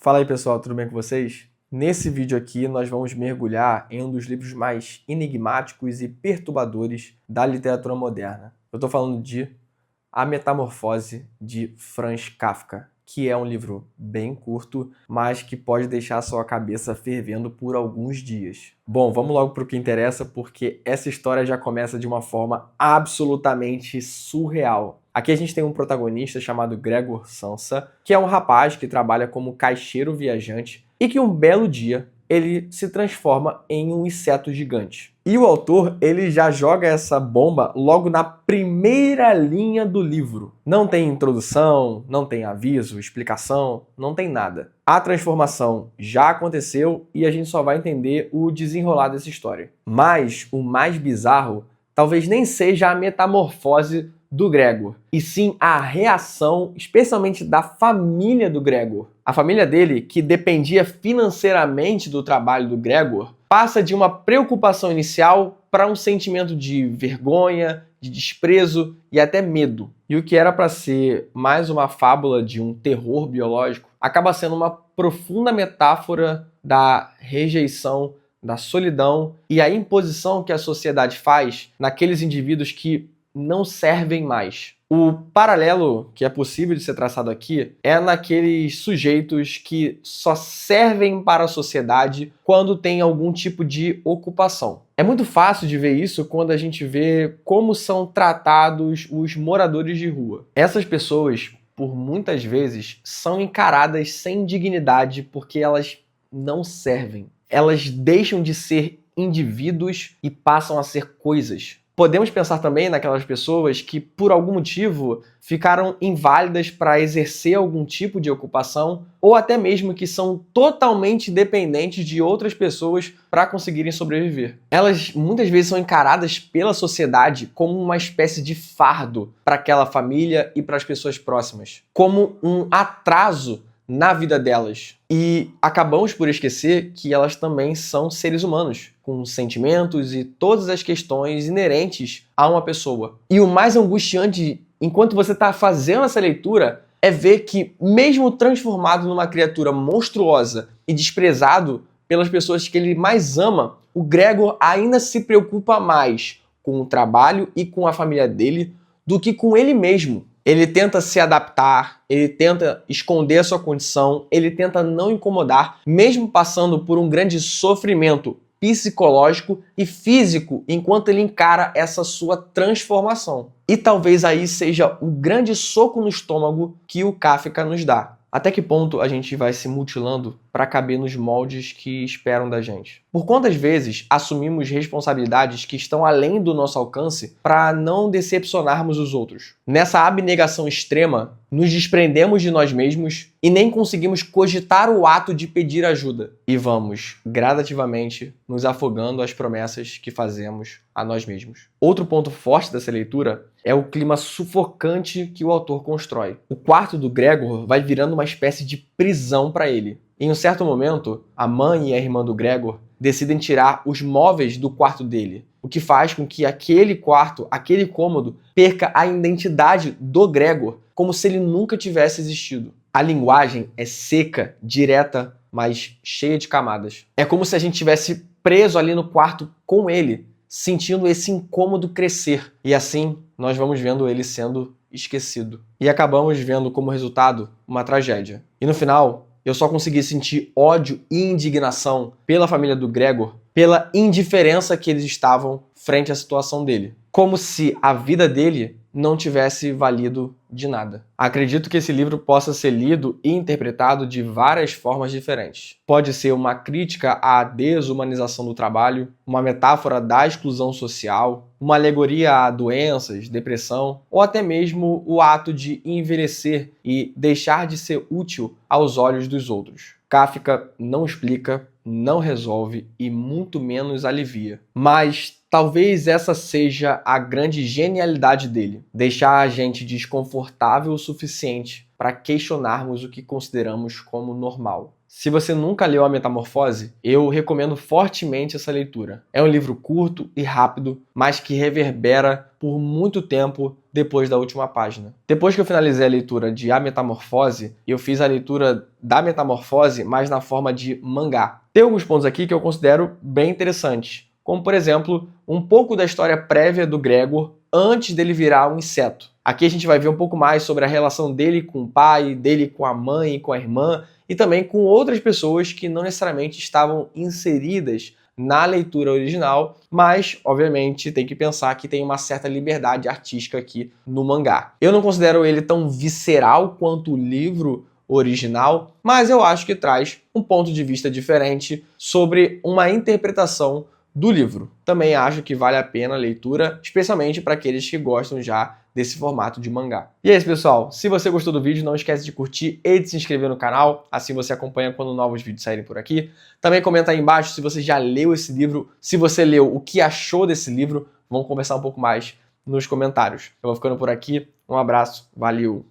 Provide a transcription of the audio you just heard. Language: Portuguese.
Fala aí pessoal, tudo bem com vocês? Nesse vídeo aqui nós vamos mergulhar em um dos livros mais enigmáticos e perturbadores da literatura moderna. Eu estou falando de A Metamorfose de Franz Kafka, que é um livro bem curto, mas que pode deixar a sua cabeça fervendo por alguns dias. Bom, vamos logo para o que interessa, porque essa história já começa de uma forma absolutamente surreal. Aqui a gente tem um protagonista chamado Gregor Samsa, que é um rapaz que trabalha como caixeiro viajante e que um belo dia ele se transforma em um inseto gigante. E o autor, ele já joga essa bomba logo na primeira linha do livro. Não tem introdução, não tem aviso, explicação, não tem nada. A transformação já aconteceu e a gente só vai entender o desenrolar dessa história. Mas o mais bizarro talvez nem seja a metamorfose do Gregor, e sim a reação, especialmente da família do Gregor. A família dele, que dependia financeiramente do trabalho do Gregor, passa de uma preocupação inicial para um sentimento de vergonha, de desprezo e até medo. E o que era para ser mais uma fábula de um terror biológico, acaba sendo uma profunda metáfora da rejeição, da solidão e a imposição que a sociedade faz naqueles indivíduos que não servem mais. O paralelo que é possível de ser traçado aqui é naqueles sujeitos que só servem para a sociedade quando tem algum tipo de ocupação. É muito fácil de ver isso quando a gente vê como são tratados os moradores de rua. Essas pessoas, por muitas vezes, são encaradas sem dignidade porque elas não servem. Elas deixam de ser indivíduos e passam a ser coisas. Podemos pensar também naquelas pessoas que, por algum motivo, ficaram inválidas para exercer algum tipo de ocupação ou até mesmo que são totalmente dependentes de outras pessoas para conseguirem sobreviver. Elas muitas vezes são encaradas pela sociedade como uma espécie de fardo para aquela família e para as pessoas próximas, como um atraso na vida delas. E acabamos por esquecer que elas também são seres humanos, com sentimentos e todas as questões inerentes a uma pessoa. E o mais angustiante, enquanto você está fazendo essa leitura, é ver que, mesmo transformado numa criatura monstruosa e desprezado pelas pessoas que ele mais ama, o Gregor ainda se preocupa mais com o trabalho e com a família dele do que com ele mesmo. Ele tenta se adaptar, ele tenta esconder a sua condição, ele tenta não incomodar, mesmo passando por um grande sofrimento psicológico e físico enquanto ele encara essa sua transformação. E talvez aí seja o grande soco no estômago que o Kafka nos dá. Até que ponto a gente vai se mutilando para caber nos moldes que esperam da gente? Por quantas vezes assumimos responsabilidades que estão além do nosso alcance para não decepcionarmos os outros? Nessa abnegação extrema, nos desprendemos de nós mesmos e nem conseguimos cogitar o ato de pedir ajuda. E vamos, gradativamente, nos afogando às promessas que fazemos a nós mesmos. Outro ponto forte dessa leitura é o clima sufocante que o autor constrói. O quarto do Gregor vai virando uma espécie de prisão para ele. Em um certo momento, a mãe e a irmã do Gregor decidem tirar os móveis do quarto dele, o que faz com que aquele quarto, aquele cômodo, perca a identidade do Gregor, como se ele nunca tivesse existido. A linguagem é seca, direta, mas cheia de camadas. É como se a gente tivesse preso ali no quarto com ele, sentindo esse incômodo crescer. E assim, nós vamos vendo ele sendo esquecido. E acabamos vendo como resultado uma tragédia. E no final, eu só consegui sentir ódio e indignação pela família do Gregor, pela indiferença que eles estavam frente à situação dele. Como se a vida dele não tivesse valido de nada. Acredito que esse livro possa ser lido e interpretado de várias formas diferentes. Pode ser uma crítica à desumanização do trabalho, uma metáfora da exclusão social, uma alegoria a doenças, depressão, ou até mesmo o ato de envelhecer e deixar de ser útil aos olhos dos outros. Kafka não explica, não resolve e muito menos alivia. Mas talvez essa seja a grande genialidade dele, deixar a gente desconfortável o suficiente para questionarmos o que consideramos como normal. Se você nunca leu A Metamorfose, eu recomendo fortemente essa leitura. É um livro curto e rápido, mas que reverbera por muito tempo depois da última página. Depois que eu finalizei a leitura de A Metamorfose, eu fiz a leitura da Metamorfose, mas na forma de mangá. Tem alguns pontos aqui que eu considero bem interessantes, como, por exemplo, um pouco da história prévia do Gregor antes dele virar um inseto. Aqui a gente vai ver um pouco mais sobre a relação dele com o pai, dele com a mãe e com a irmã, e também com outras pessoas que não necessariamente estavam inseridas na leitura original, mas, obviamente, tem que pensar que tem uma certa liberdade artística aqui no mangá. Eu não considero ele tão visceral quanto o livro original, mas eu acho que traz um ponto de vista diferente sobre uma interpretação do livro. Também acho que vale a pena a leitura, especialmente para aqueles que gostam já desse formato de mangá. E é isso, pessoal. Se você gostou do vídeo, não esquece de curtir e de se inscrever no canal, assim você acompanha quando novos vídeos saírem por aqui. Também comenta aí embaixo se você já leu esse livro, se você leu, o que achou desse livro. Vamos conversar um pouco mais nos comentários. Eu vou ficando por aqui. Um abraço, valeu!